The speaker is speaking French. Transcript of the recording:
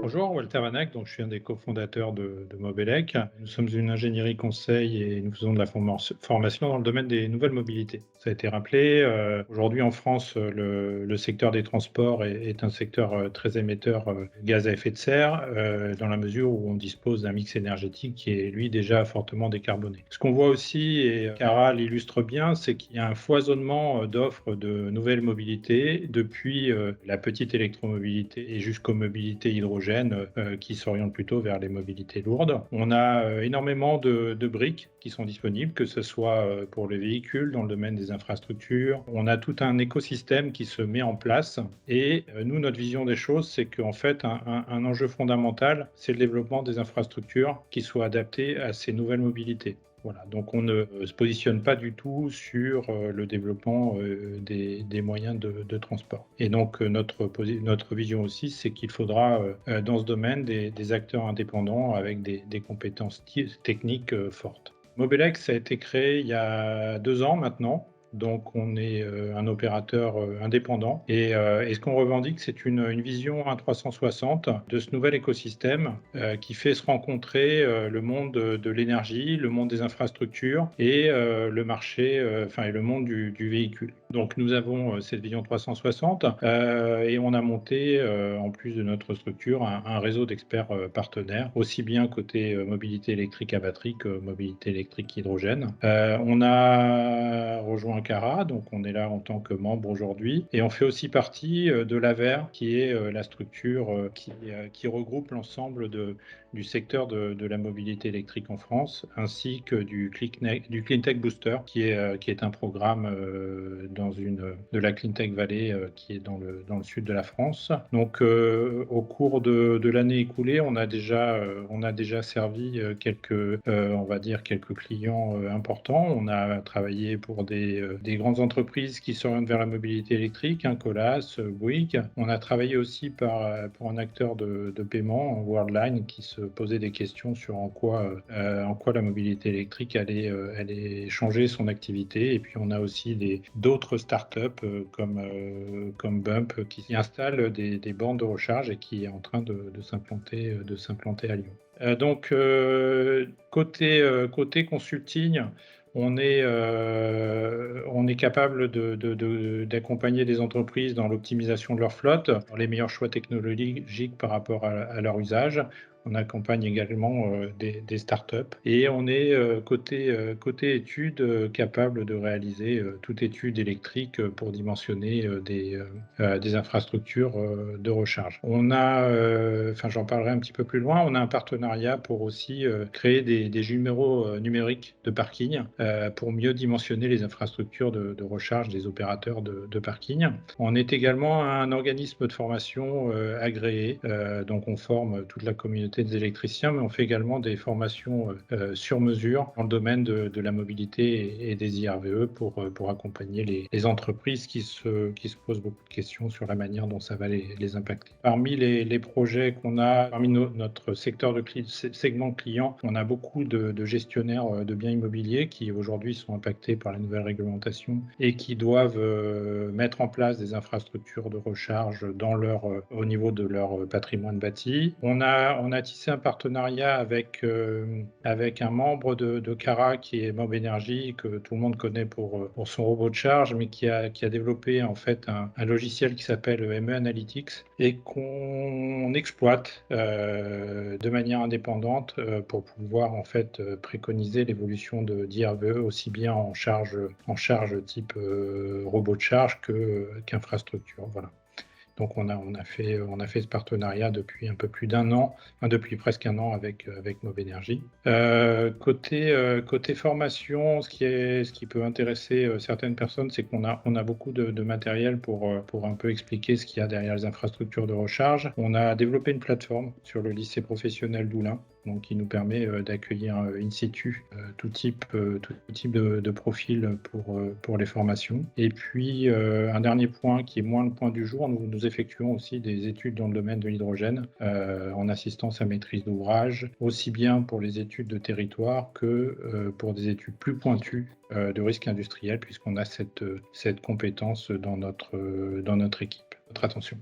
Bonjour, Walter Vanac, donc je suis un des cofondateurs de Mobelec. Nous sommes une ingénierie conseil et nous faisons de la formation dans le domaine des nouvelles mobilités. Ça a été rappelé, aujourd'hui en France, le secteur des transports est un secteur très émetteur de gaz à effet de serre, dans la mesure où on dispose d'un mix énergétique qui est lui déjà fortement décarboné. Ce qu'on voit aussi, et Cara l'illustre bien, c'est qu'il y a un foisonnement d'offres de nouvelles mobilités, depuis la petite électromobilité et jusqu'aux mobilités hydrogène, qui s'orientent plutôt vers les mobilités lourdes. On a énormément de briques qui sont disponibles, que ce soit pour les véhicules, dans le domaine des infrastructures. On a tout un écosystème qui se met en place et nous, notre vision des choses, c'est qu'en fait, un enjeu fondamental, c'est le développement des infrastructures qui soient adaptées à ces nouvelles mobilités. Voilà, donc on ne se positionne pas du tout sur le développement des moyens de transport. Et donc notre vision aussi, c'est qu'il faudra dans ce domaine des acteurs indépendants avec des compétences techniques fortes. Mobelec, ça a été créé il y a 2 ans maintenant. Donc, on est un opérateur indépendant. Et ce qu'on revendique, c'est une vision à 360 de ce nouvel écosystème qui fait se rencontrer le monde de l'énergie, le monde des infrastructures et le marché, et le monde du véhicule. Donc, nous avons cette vision 360 et on a monté, en plus de notre structure, un réseau d'experts partenaires, aussi bien côté mobilité électrique à batterie que mobilité électrique hydrogène. On a rejoint Cara, donc on est là en tant que membre aujourd'hui, et on fait aussi partie de l'AVER, qui est la structure qui regroupe l'ensemble du secteur de la mobilité électrique en France, ainsi que du Cleantech Booster, qui est un programme de la Cleantech Valley qui est dans le sud de la France. Donc au cours de l'année écoulée, on a déjà servi on va dire quelques clients importants. On a travaillé pour des grandes entreprises qui s'orientent vers la mobilité électrique, Colas, Bouygues. On a travaillé aussi pour un acteur de paiement, Worldline, qui se posait des questions sur en quoi la mobilité électrique allait changer son activité. Et puis on a aussi d'autres startups comme Bump qui installent des bornes de recharge et qui est en train de s'implanter à Lyon. Donc côté consulting, on est capable d'accompagner des entreprises dans l'optimisation de leur flotte, dans les meilleurs choix technologiques par rapport à leur usage. On accompagne également des startups et on est côté études capable de réaliser toute étude électrique pour dimensionner des infrastructures de recharge. On a, j'en parlerai un petit peu plus loin, on a un partenariat pour aussi créer des jumeaux numériques de parking pour mieux dimensionner les infrastructures de recharge des opérateurs de parking. On est également un organisme de formation agréé, donc on forme toute la communauté des électriciens, mais on fait également des formations sur mesure dans le domaine de la mobilité et des IRVE pour accompagner les entreprises qui se posent beaucoup de questions sur la manière dont ça va les impacter. Parmi les projets qu'on a, parmi notre segment client, on a beaucoup de gestionnaires de biens immobiliers qui aujourd'hui sont impactés par la nouvelle réglementation et qui doivent mettre en place des infrastructures de recharge au niveau de leur patrimoine bâti. On a tissé un partenariat avec un membre de Cara qui est Mob Energy, que tout le monde connaît pour son robot de charge, mais qui a développé en fait un logiciel qui s'appelle ME Analytics et qu'on exploite de manière indépendante pour pouvoir en fait préconiser l'évolution d'IRVE aussi bien en charge type robot de charge qu'infrastructure. Voilà. Donc on a fait ce partenariat depuis un peu plus d'1 an, depuis presque 1 an avec Mob Energy. Côté formation, ce qui peut intéresser certaines personnes, c'est qu'on a beaucoup de matériel pour un peu expliquer ce qu'il y a derrière les infrastructures de recharge. On a développé une plateforme sur le lycée professionnel d'Oulin donc qui nous permet d'accueillir in situ tout type de profil pour les formations. Et puis, un dernier point qui est moins le point du jour, nous effectuons aussi des études dans le domaine de l'hydrogène en assistance à maîtrise d'ouvrage, aussi bien pour les études de territoire que pour des études plus pointues de risque industriel, puisqu'on a cette compétence dans notre équipe. Votre attention.